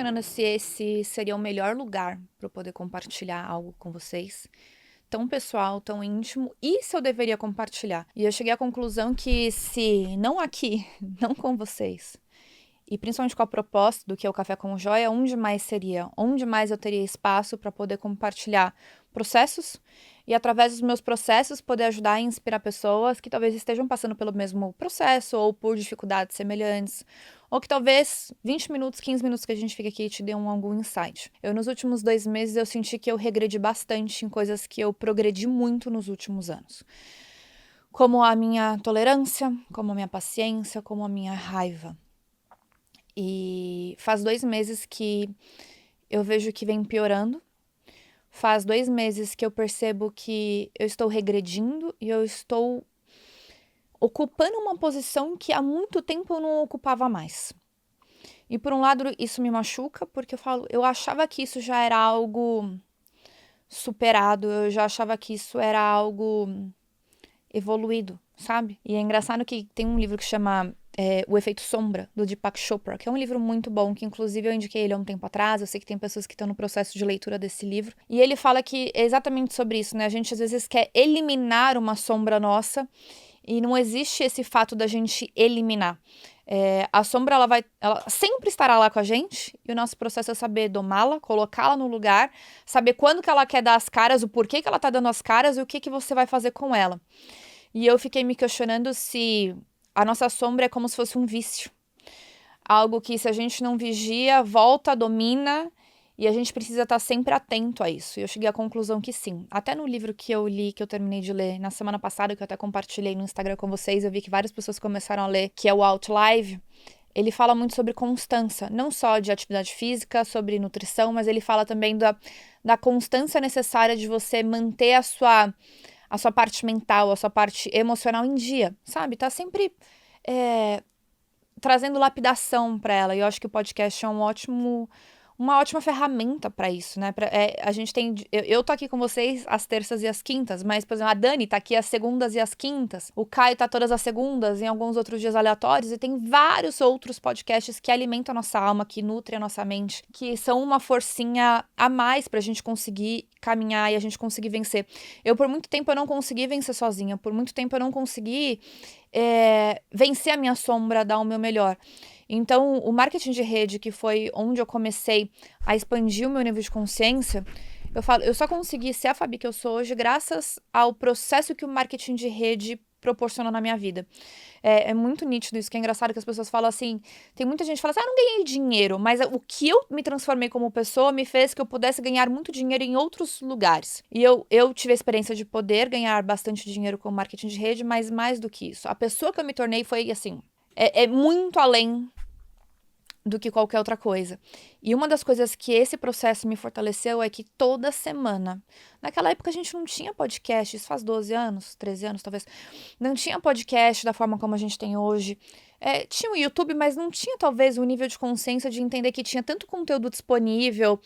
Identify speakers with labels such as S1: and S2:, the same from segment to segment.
S1: questionando se esse seria o melhor lugar para eu poder compartilhar algo com vocês, tão pessoal, tão íntimo, e se eu deveria compartilhar. E eu cheguei à conclusão que se não aqui, não com vocês, e principalmente com a proposta do que é o Café com Joia, onde mais seria? Onde mais eu teria espaço para poder compartilhar processos e, através dos meus processos, poder ajudar e inspirar pessoas que talvez estejam passando pelo mesmo processo ou por dificuldades semelhantes, ou que talvez 20 minutos, 15 minutos que a gente fica aqui te dê algum insight. Nos últimos 2 meses, eu senti que eu regredi bastante em coisas que eu progredi muito nos últimos anos. Como a minha tolerância, como a minha paciência, como a minha raiva. E faz 2 meses que eu vejo que vem piorando. Faz 2 meses que eu percebo que eu estou regredindo e eu estou ocupando uma posição que há muito tempo eu não ocupava mais. E por um lado isso me machuca, porque eu achava que isso já era algo superado, eu já achava que isso era algo evoluído, sabe? E é engraçado que tem um livro que chama O Efeito Sombra, do Deepak Chopra, que é um livro muito bom, que inclusive eu indiquei ele há um tempo atrás, eu sei que tem pessoas que estão no processo de leitura desse livro, e ele fala que é exatamente sobre isso, né? A gente às vezes quer eliminar uma sombra nossa, e não existe esse fato da gente eliminar. A sombra, ela sempre estará lá com a gente, e o nosso processo é saber domá-la, colocá-la no lugar, saber quando que ela quer dar as caras, o porquê que ela tá dando as caras e o que que você vai fazer com ela. E eu fiquei me questionando se a nossa sombra é como se fosse um vício. Algo que, se a gente não vigia, volta, domina, e a gente precisa estar sempre atento a isso. E eu cheguei à conclusão que sim. Até no livro que eu li, que eu terminei de ler na semana passada, que eu até compartilhei no Instagram com vocês, eu vi que várias pessoas começaram a ler, que é o Outlive. Ele fala muito sobre constância, não só de atividade física, sobre nutrição, mas ele fala também da constância necessária de você manter a sua parte mental, a sua parte emocional em dia, sabe? Tá sempre trazendo lapidação para ela. E eu acho que o podcast é uma ótima ferramenta para isso, né? A gente tem. Eu tô aqui com vocês às terças e às quintas, mas, por exemplo, a Dani tá aqui às segundas e às quintas. O Caio tá todas as segundas, em alguns outros dias aleatórios, e tem vários outros podcasts que alimentam a nossa alma, que nutrem a nossa mente, que são uma forcinha a mais pra gente conseguir caminhar e a gente conseguir vencer. Por muito tempo, eu não consegui vencer sozinha. Por muito tempo, eu não consegui vencer a minha sombra, dar o meu melhor. Então, o marketing de rede, que foi onde eu comecei a expandir o meu nível de consciência, eu só consegui ser a Fabi que eu sou hoje graças ao processo que o marketing de rede proporcionou na minha vida. É muito nítido isso, que é engraçado que as pessoas falam assim, tem muita gente que fala assim, não ganhei dinheiro, mas o que eu me transformei como pessoa me fez que eu pudesse ganhar muito dinheiro em outros lugares. E eu tive a experiência de poder ganhar bastante dinheiro com marketing de rede, mas mais do que isso. A pessoa que eu me tornei foi assim, é muito além do que qualquer outra coisa. E uma das coisas que esse processo me fortaleceu é que toda semana, naquela época a gente não tinha podcast, isso faz 12 anos, 13 anos talvez, não tinha podcast da forma como a gente tem hoje. Tinha o YouTube, mas não tinha talvez o nível de consciência de entender que tinha tanto conteúdo disponível.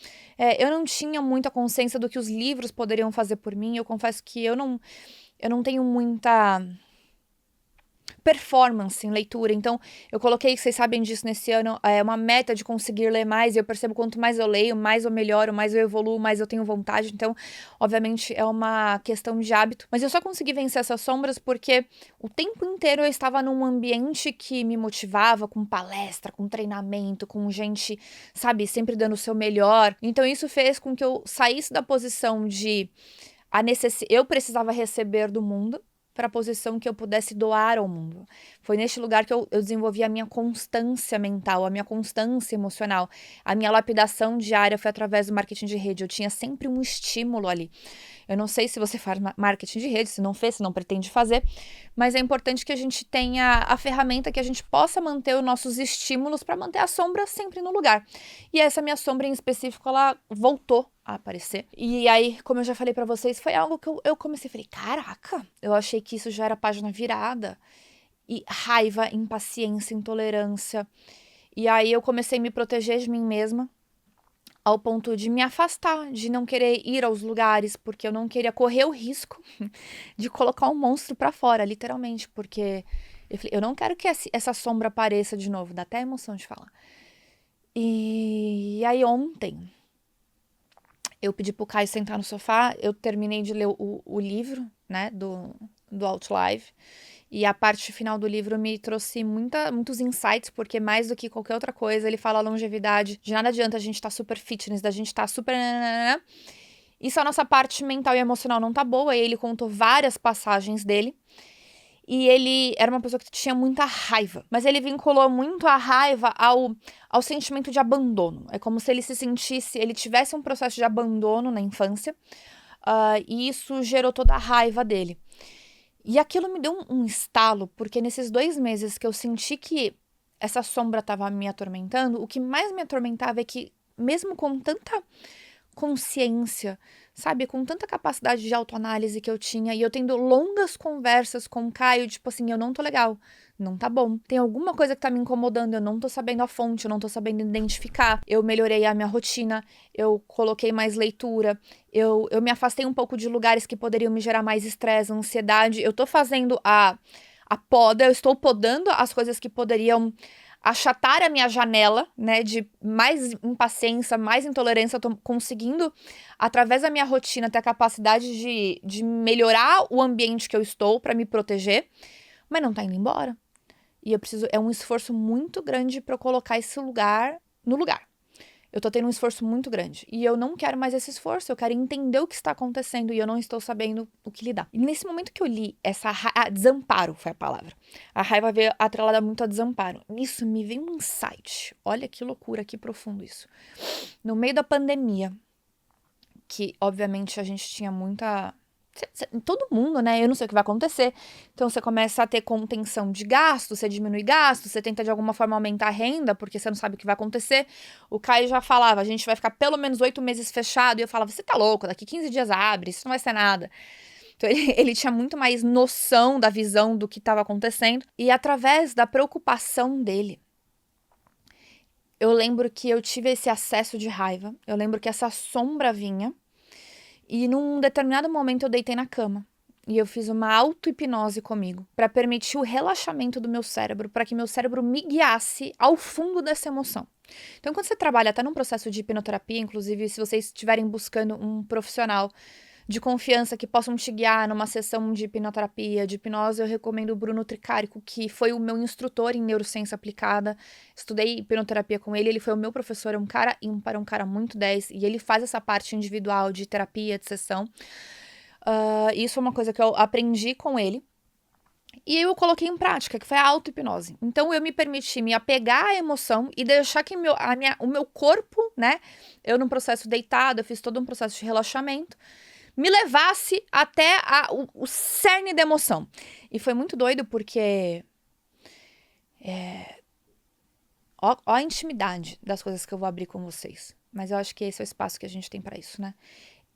S1: Eu não tinha muita consciência do que os livros poderiam fazer por mim. Eu confesso que eu não tenho muita performance em leitura, então eu coloquei, vocês sabem disso nesse ano, uma meta de conseguir ler mais, e eu percebo quanto mais eu leio, mais eu melhoro, mais eu evoluo, mais eu tenho vontade, então obviamente é uma questão de hábito, mas eu só consegui vencer essas sombras porque o tempo inteiro eu estava num ambiente que me motivava, com palestra, com treinamento, com gente, sabe, sempre dando o seu melhor, então isso fez com que eu saísse da posição de eu precisava receber do mundo, para a posição que eu pudesse doar ao mundo. Foi neste lugar que eu desenvolvi a minha constância mental, a minha constância emocional. A minha lapidação diária foi através do marketing de rede. Eu tinha sempre um estímulo ali. Eu não sei se você faz marketing de rede, se não fez, se não pretende fazer, mas é importante que a gente tenha a ferramenta que a gente possa manter os nossos estímulos para manter a sombra sempre no lugar. E essa minha sombra em específico, ela voltou a aparecer. E aí, como eu já falei pra vocês, foi algo que eu comecei, falei, caraca, eu achei que isso já era página virada. E raiva, impaciência, intolerância. E aí eu comecei a me proteger de mim mesma, ao ponto de me afastar, de não querer ir aos lugares, porque eu não queria correr o risco de colocar um monstro pra fora, literalmente, porque eu falei, eu não quero que essa sombra apareça de novo, dá até emoção de falar. E aí ontem eu pedi pro Caio sentar no sofá, eu terminei de ler o livro, né, do Outlive. E a parte final do livro me trouxe muitos insights, porque mais do que qualquer outra coisa, ele fala a longevidade. De nada adianta a gente estar super fitness, da gente estar super... E se a nossa parte mental e emocional não tá boa, e ele contou várias passagens dele. E ele era uma pessoa que tinha muita raiva. Mas ele vinculou muito a raiva ao sentimento de abandono. É como se ele se sentisse... Ele tivesse um processo de abandono na infância. E isso gerou toda a raiva dele. E aquilo me deu um estalo, porque nesses 2 meses que eu senti que essa sombra estava me atormentando, o que mais me atormentava é que, mesmo com tanta consciência, sabe, com tanta capacidade de autoanálise que eu tinha, e eu tendo longas conversas com o Caio, tipo assim, eu não tô legal, não tá bom, tem alguma coisa que tá me incomodando, eu não tô sabendo a fonte, eu não tô sabendo identificar, eu melhorei a minha rotina, eu coloquei mais leitura, eu me afastei um pouco de lugares que poderiam me gerar mais estresse, ansiedade, eu tô fazendo a poda, eu estou podando as coisas que poderiam achatar a minha janela, né, de mais impaciência, mais intolerância. Eu tô conseguindo, através da minha rotina, ter a capacidade de melhorar o ambiente que eu estou para me proteger, mas não tá indo embora. E eu preciso, é um esforço muito grande para eu colocar esse lugar no lugar. Eu tô tendo um esforço muito grande. E eu não quero mais esse esforço. Eu quero entender o que está acontecendo e eu não estou sabendo o que lidar. E nesse momento que eu li essa desamparo foi a palavra. A raiva veio atrelada muito a desamparo. Nisso me veio um insight. Olha que loucura, que profundo isso. No meio da pandemia, que obviamente a gente tinha muita... Todo mundo, né? Eu não sei o que vai acontecer. Então você começa a ter contenção de gasto, você diminui gasto, você tenta de alguma forma aumentar a renda, porque você não sabe o que vai acontecer. O Caio já falava, a gente vai ficar pelo menos 8 meses fechado. E eu falava, você tá louco, daqui 15 dias abre, isso não vai ser nada. Então ele tinha muito mais noção da visão do que estava acontecendo. E através da preocupação dele, eu lembro que eu tive esse acesso de raiva. Eu lembro que essa sombra vinha. E num determinado momento eu deitei na cama. E eu fiz uma auto-hipnose comigo, para permitir o relaxamento do meu cérebro, para que meu cérebro me guiasse ao fundo dessa emoção. Então, quando você trabalha até num processo de hipnoterapia, inclusive se vocês estiverem buscando um profissional de confiança que possam te guiar numa sessão de hipnoterapia, de hipnose, eu recomendo o Bruno Tricarico, que foi o meu instrutor em neurociência aplicada. Estudei hipnoterapia com ele, ele foi o meu professor, é um cara ímpar, um cara muito 10, e ele faz essa parte individual de terapia, de sessão. Isso é uma coisa que eu aprendi com ele. E eu coloquei em prática, que foi a auto-hipnose. Então, eu me permiti me apegar à emoção e deixar que o meu corpo, né? Eu num processo deitado, eu fiz todo um processo de relaxamento, me levasse até o cerne da emoção. E foi muito doido porque... Ó a intimidade das coisas que eu vou abrir com vocês. Mas eu acho que esse é o espaço que a gente tem pra isso, né?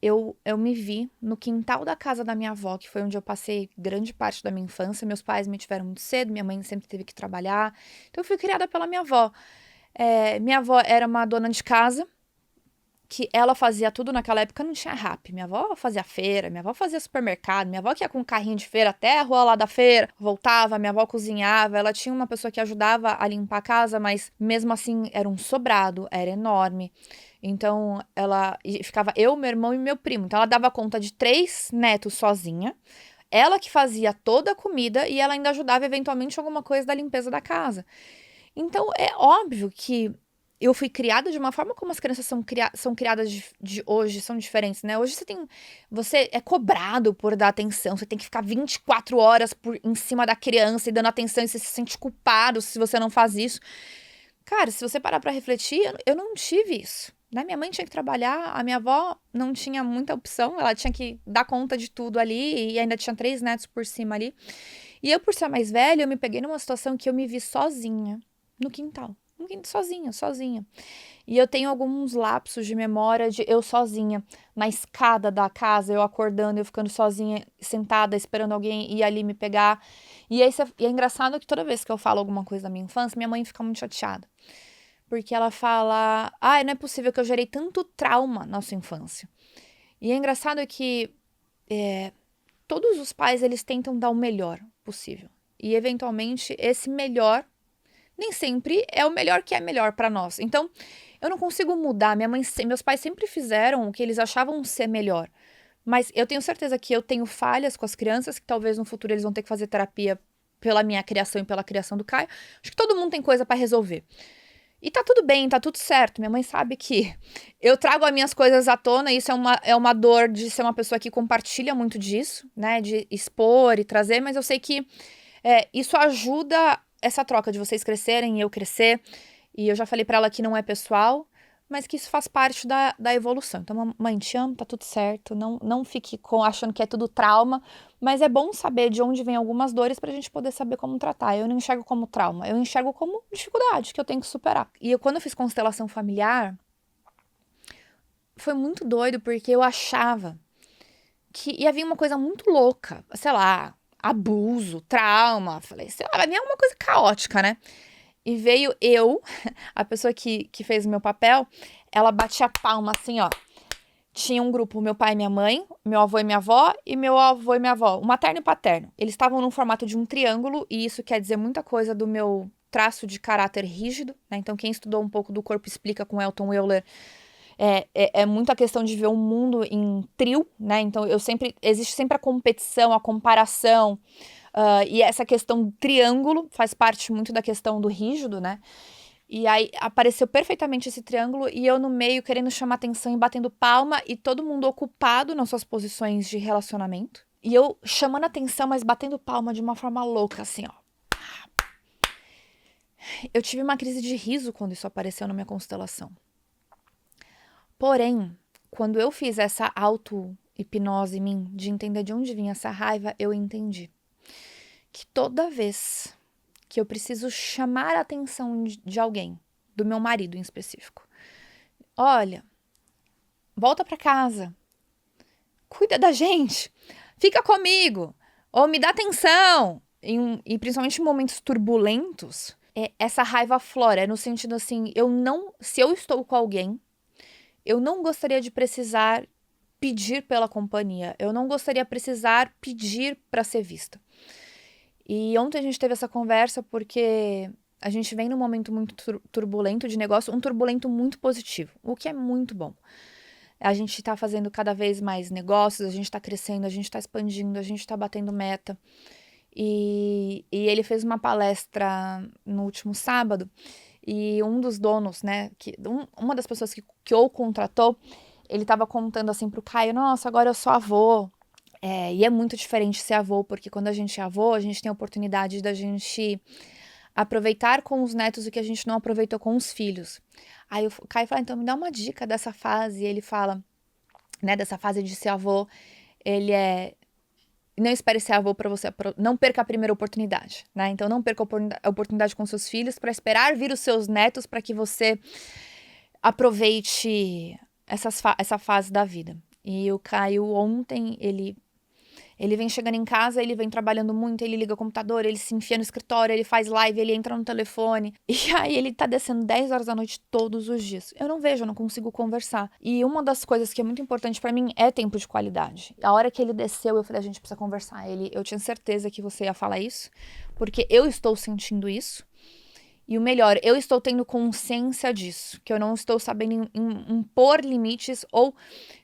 S1: Eu me vi no quintal da casa da minha avó, que foi onde eu passei grande parte da minha infância. Meus pais me tiveram muito cedo, minha mãe sempre teve que trabalhar. Então eu fui criada pela minha avó. Minha avó era uma dona de casa, que ela fazia tudo naquela época, não tinha rap. Minha avó fazia feira, minha avó fazia supermercado, minha avó que ia com um carrinho de feira até a rua lá da feira, voltava, minha avó cozinhava, ela tinha uma pessoa que ajudava a limpar a casa, mas mesmo assim era um sobrado, era enorme. Então ficava eu, meu irmão e meu primo. Então ela dava conta de 3 netos sozinha. Ela que fazia toda a comida e ela ainda ajudava eventualmente alguma coisa da limpeza da casa. Então é óbvio que eu fui criada de uma forma como as crianças são criadas de hoje, são diferentes, né? Hoje você é cobrado por dar atenção, você tem que ficar 24 horas em cima da criança e dando atenção e você se sente culpado se você não faz isso. Cara, se você parar pra refletir, eu não tive isso, né? Minha mãe tinha que trabalhar, a minha avó não tinha muita opção, ela tinha que dar conta de tudo ali e ainda tinha 3 netos por cima ali. E eu, por ser mais velha, eu me peguei numa situação que eu me vi sozinha no quintal. Sozinha. E eu tenho alguns lapsos de memória de eu sozinha, na escada da casa, eu acordando, eu ficando sozinha, sentada, esperando alguém ir ali me pegar. E é engraçado que toda vez que eu falo alguma coisa da minha infância, minha mãe fica muito chateada. Porque ela fala, não é possível que eu gerei tanto trauma na sua infância. E é engraçado que todos os pais, eles tentam dar o melhor possível. E, eventualmente, esse melhor nem sempre é o melhor que é melhor para nós. Então, eu não consigo mudar. Meus pais sempre fizeram o que eles achavam ser melhor. Mas eu tenho certeza que eu tenho falhas com as crianças, que talvez no futuro eles vão ter que fazer terapia pela minha criação e pela criação do Caio. Acho que todo mundo tem coisa para resolver. E tá tudo bem, tá tudo certo. Minha mãe sabe que eu trago as minhas coisas à tona, e isso é uma dor de ser uma pessoa que compartilha muito disso, né? De expor e trazer, mas eu sei que isso ajuda essa troca de vocês crescerem e eu crescer. E eu já falei pra ela que não é pessoal, mas que isso faz parte da evolução. Então, mãe, te amo, tá tudo certo. Não fique achando que é tudo trauma, mas é bom saber de onde vem algumas dores pra gente poder saber como tratar. Eu não enxergo como trauma, eu enxergo como dificuldade que eu tenho que superar. E quando eu fiz constelação familiar, foi muito doido, porque eu achava que ia vir uma coisa muito louca, sei lá, abuso, trauma. Falei, sei lá, vai vir alguma coisa caótica, né? E veio a pessoa que fez o meu papel, ela batia a palma assim, ó. Tinha um grupo, meu pai e minha mãe, meu avô e minha avó, e meu avô e minha avó, o materno e o paterno. Eles estavam no formato de um triângulo, e isso quer dizer muita coisa do meu traço de caráter rígido, né? Então, quem estudou um pouco do Corpo Explica com Elton Euler, é muito a questão de ver o mundo em trio, né? Então, existe sempre a competição, a comparação, e essa questão do triângulo faz parte muito da questão do rígido, né? E aí apareceu perfeitamente esse triângulo e eu no meio querendo chamar atenção e batendo palma e todo mundo ocupado nas suas posições de relacionamento. E eu chamando atenção, mas batendo palma de uma forma louca, assim, ó. Eu tive uma crise de riso quando isso apareceu na minha constelação. Porém, quando eu fiz essa auto-hipnose em mim, de entender de onde vinha essa raiva, eu entendi que toda vez que eu preciso chamar a atenção de alguém, do meu marido em específico, olha, volta pra casa, cuida da gente, fica comigo, ou me dá atenção, e principalmente em momentos turbulentos, essa raiva aflora, no sentido assim, se eu estou com alguém, eu não gostaria de precisar pedir pela companhia, eu não gostaria de precisar pedir para ser vista. E ontem a gente teve essa conversa porque a gente vem num momento muito turbulento de negócio, um turbulento muito positivo, o que é muito bom. A gente tá fazendo cada vez mais negócios, a gente tá crescendo, a gente tá expandindo, a gente tá batendo meta. E ele fez uma palestra no último sábado e um dos donos, né, uma das pessoas que o contratou, ele tava contando assim pro Caio, nossa, agora eu sou avô. E é muito diferente ser avô, porque quando a gente é avô, a gente tem a oportunidade da gente aproveitar com os netos o que a gente não aproveitou com os filhos. Aí o Caio fala, então me dá uma dica dessa fase. E ele fala, né, dessa fase de ser avô, não espere ser avô para você, não perca a primeira oportunidade, né? Então não perca a oportunidade com seus filhos para esperar vir os seus netos para que você aproveite essa fase da vida. E o Caio ontem, ele vem chegando em casa, ele vem trabalhando muito, ele liga o computador, ele se enfia no escritório, ele faz live, ele entra no telefone. E aí ele tá descendo 10 horas da noite todos os dias. Eu não vejo, eu não consigo conversar. E uma das coisas que é muito importante pra mim é tempo de qualidade. A hora que ele desceu, eu falei, a gente precisa conversar. Eu tinha certeza que você ia falar isso, porque eu estou sentindo isso. E o melhor, eu estou tendo consciência disso, que eu não estou sabendo impor limites ou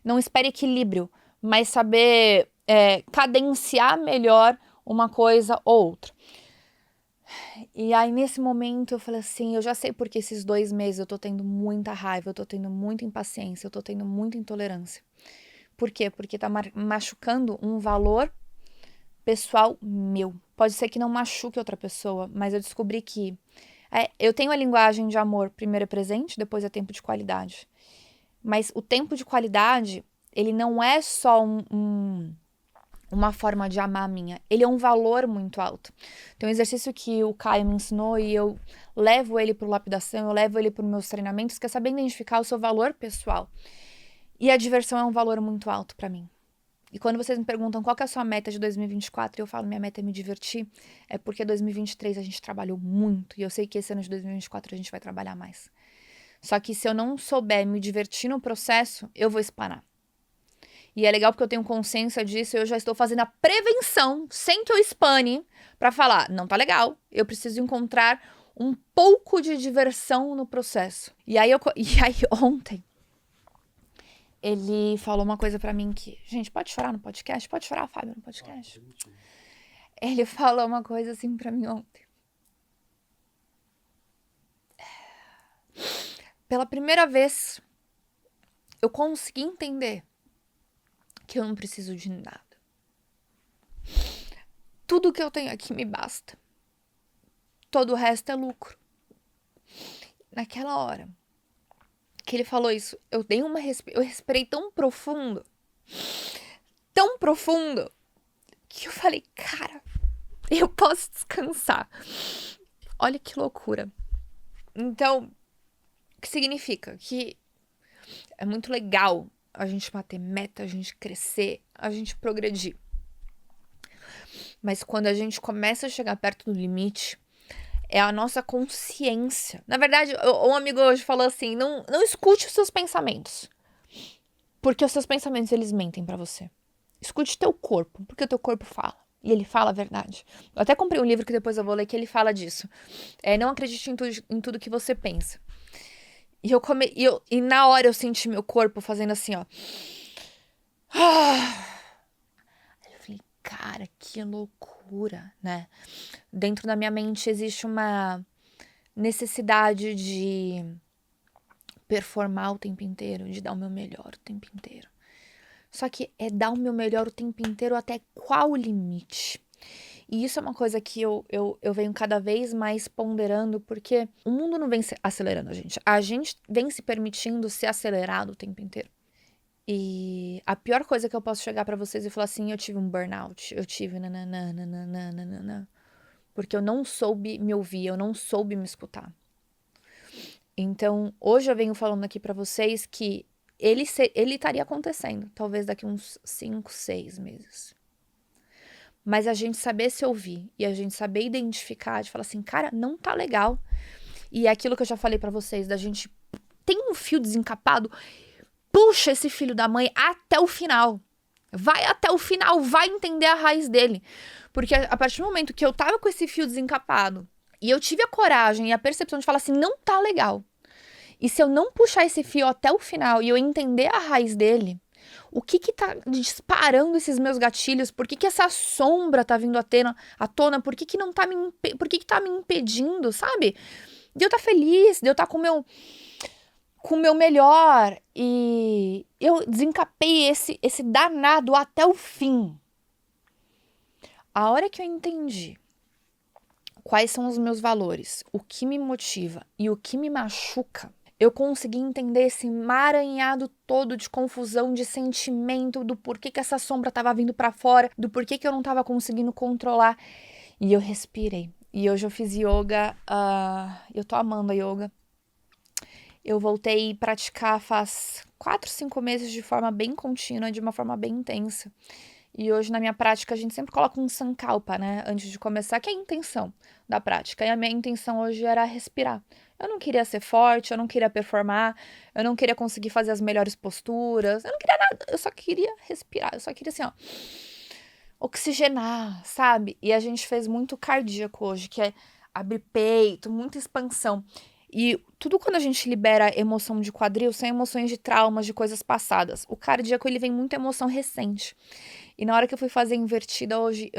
S1: não espere equilíbrio, mas saber cadenciar melhor uma coisa ou outra. E aí, nesse momento, eu falei assim, eu já sei porque esses 2 meses eu tô tendo muita raiva, eu tô tendo muita impaciência, eu tô tendo muita intolerância. Por quê? Porque tá machucando um valor pessoal meu. Pode ser que não machuque outra pessoa, mas eu descobri que eu tenho a linguagem de amor, primeiro é presente, depois é tempo de qualidade. Mas o tempo de qualidade, ele não é só uma forma de amar minha, ele é um valor muito alto. Tem um exercício que o Caio me ensinou e eu levo ele para o lapidação, eu levo ele para os meus treinamentos, que é saber identificar o seu valor pessoal. E a diversão é um valor muito alto para mim. E quando vocês me perguntam qual que é a sua meta de 2024, eu falo, minha meta é me divertir, é porque 2023 a gente trabalhou muito, e eu sei que esse ano de 2024 a gente vai trabalhar mais. Só que se eu não souber me divertir no processo, eu vou espanar. E é legal porque eu tenho consciência disso, eu já estou fazendo a prevenção, sem que eu espane, pra falar, não tá legal, eu preciso encontrar um pouco de diversão no processo. E aí ontem, ele falou uma coisa pra mim que... Gente, pode chorar no podcast? Pode chorar, Fábio, no podcast? Ele falou uma coisa assim pra mim ontem. Pela primeira vez, eu consegui entender que eu não preciso de nada. Tudo que eu tenho aqui me basta. Todo o resto é lucro. Naquela hora que ele falou isso, eu respirei tão profundo, que eu falei, cara, eu posso descansar. Olha que loucura. Então, o que significa? Que é muito legal a gente bater meta, a gente crescer, a gente progredir. Mas quando a gente começa a chegar perto do limite, é a nossa consciência. Na verdade, um amigo hoje falou assim, não escute os seus pensamentos. Porque os seus pensamentos, eles mentem pra você. Escute teu corpo, porque o teu corpo fala. E ele fala a verdade. Eu até comprei um livro que depois eu vou ler que ele fala disso. Não acredite em tudo que você pensa. E na hora eu senti meu corpo fazendo assim, ó. Eu falei, cara, que loucura, né? Dentro da minha mente existe uma necessidade de performar o tempo inteiro, de dar o meu melhor o tempo inteiro. Só que é dar o meu melhor o tempo inteiro até qual limite? E isso é uma coisa que eu venho cada vez mais ponderando, porque o mundo não vem acelerando a gente. A gente vem se permitindo ser acelerado o tempo inteiro. E a pior coisa que eu posso chegar pra vocês e falar assim, eu tive um burnout, eu tive nananana, porque eu não soube me ouvir, eu não soube me escutar. Então, hoje eu venho falando aqui pra vocês que ele estaria acontecendo, talvez daqui uns 5, 6 meses. Mas a gente saber se ouvir e a gente saber identificar, de falar assim, cara, não tá legal. E é aquilo que eu já falei pra vocês, da gente tem um fio desencapado, puxa esse filho da mãe até o final. Vai até o final, vai entender a raiz dele. Porque a partir do momento que eu tava com esse fio desencapado e eu tive a coragem e a percepção de falar assim, não tá legal. E se eu não puxar esse fio até o final e eu entender a raiz dele, o que tá disparando esses meus gatilhos? Por que essa sombra tá vindo à tona? Por que não tá por que tá me impedindo, sabe? De eu estar feliz, de eu estar com o meu melhor. E eu desencapei esse danado até o fim. A hora que eu entendi quais são os meus valores, o que me motiva e o que me machuca, eu consegui entender esse emaranhado todo de confusão, de sentimento, do porquê que essa sombra estava vindo para fora, do porquê que eu não estava conseguindo controlar. E eu respirei. E hoje eu fiz yoga, eu tô amando a yoga. Eu voltei a praticar faz 4, 5 meses de forma bem contínua, de uma forma bem intensa. E hoje na minha prática a gente sempre coloca um sankalpa, né? Antes de começar, que é a intenção da prática. E a minha intenção hoje era respirar. Eu não queria ser forte, eu não queria performar, eu não queria conseguir fazer as melhores posturas, eu não queria nada, eu só queria respirar, eu só queria assim, ó, oxigenar, sabe? E a gente fez muito cardíaco hoje, que é abrir peito, muita expansão. E tudo quando a gente libera emoção de quadril, são emoções de traumas, de coisas passadas. O cardíaco, ele vem muita emoção recente. E na hora que eu fui fazer a invertida hoje,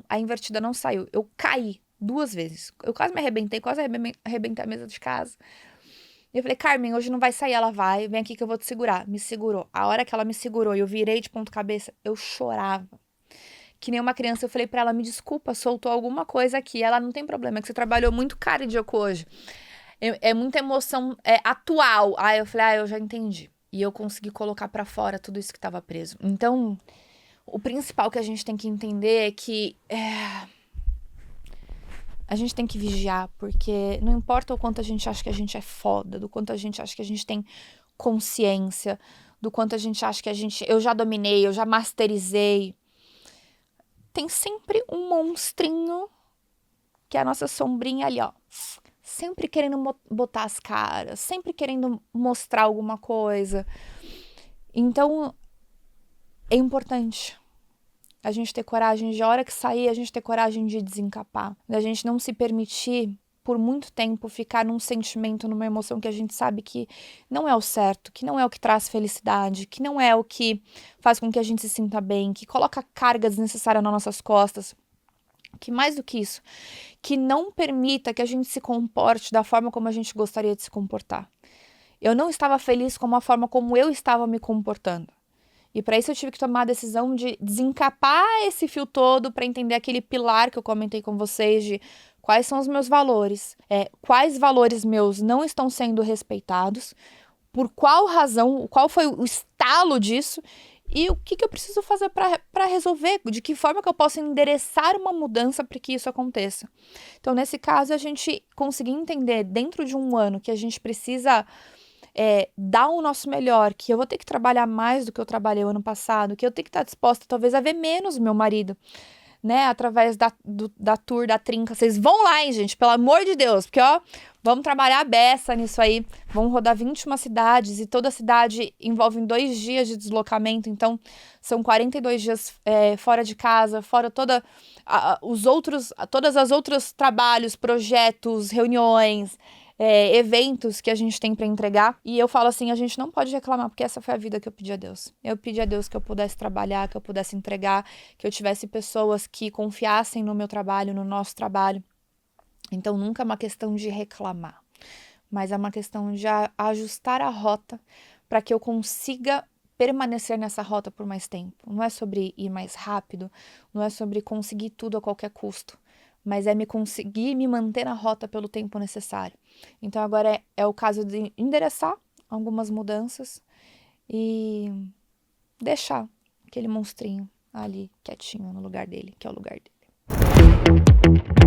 S1: a invertida não saiu. Eu caí 2 vezes. Eu quase me arrebentei, quase arrebentei a mesa de casa. E eu falei, Carmen, hoje não vai sair. Ela vai, vem aqui que eu vou te segurar. Me segurou. A hora que ela me segurou e eu virei de ponta cabeça, eu chorava. Que nem uma criança, eu falei pra ela, me desculpa, soltou alguma coisa aqui. Ela, não tem problema, é que você trabalhou muito cardíaco hoje. É muita emoção atual. Aí eu falei, eu já entendi. E eu consegui colocar pra fora tudo isso que tava preso. Então, o principal que a gente tem que entender é que a gente tem que vigiar, porque não importa o quanto a gente acha que a gente é foda, do quanto a gente acha que a gente tem consciência, do quanto a gente acha que eu já dominei, eu já masterizei. Tem sempre um monstrinho, que é a nossa sombrinha ali, ó. Sempre querendo botar as caras, sempre querendo mostrar alguma coisa. Então, é importante a gente ter coragem de, a hora que sair, a gente ter coragem de desencapar. Da gente não se permitir por muito tempo, ficar num sentimento, numa emoção que a gente sabe que não é o certo, que não é o que traz felicidade, que não é o que faz com que a gente se sinta bem, que coloca carga desnecessária nas nossas costas, que mais do que isso, que não permita que a gente se comporte da forma como a gente gostaria de se comportar. Eu não estava feliz com a forma como eu estava me comportando. E para isso eu tive que tomar a decisão de desencapar esse fio todo para entender aquele pilar que eu comentei com vocês de quais são os meus valores, quais valores meus não estão sendo respeitados, por qual razão, qual foi o estalo disso e o que eu preciso fazer para resolver, de que forma que eu posso endereçar uma mudança para que isso aconteça. Então, nesse caso, a gente conseguir entender dentro de um ano que a gente precisa dar o nosso melhor, que eu vou ter que trabalhar mais do que eu trabalhei o ano passado, que eu tenho que estar disposta talvez a ver menos meu marido, né, através da tour, da trinca. Vocês vão lá, hein, gente, pelo amor de Deus, porque, ó, vamos trabalhar a beça nisso aí, vamos rodar 21 cidades e toda cidade envolve 2 dias de deslocamento, então são 42 dias fora de casa, fora todos os outros trabalhos, projetos, reuniões, eventos que a gente tem para entregar. E eu falo assim, a gente não pode reclamar, porque essa foi a vida que eu pedi a Deus. Eu pedi a Deus que eu pudesse trabalhar, que eu pudesse entregar, que eu tivesse pessoas que confiassem no meu trabalho, no nosso trabalho. Então nunca é uma questão de reclamar, mas é uma questão de ajustar a rota para que eu consiga permanecer nessa rota por mais tempo. Não é sobre ir mais rápido, não é sobre conseguir tudo a qualquer custo, mas é conseguir me manter na rota pelo tempo necessário. Então agora é o caso de endereçar algumas mudanças e deixar aquele monstrinho ali quietinho no lugar dele, que é o lugar dele.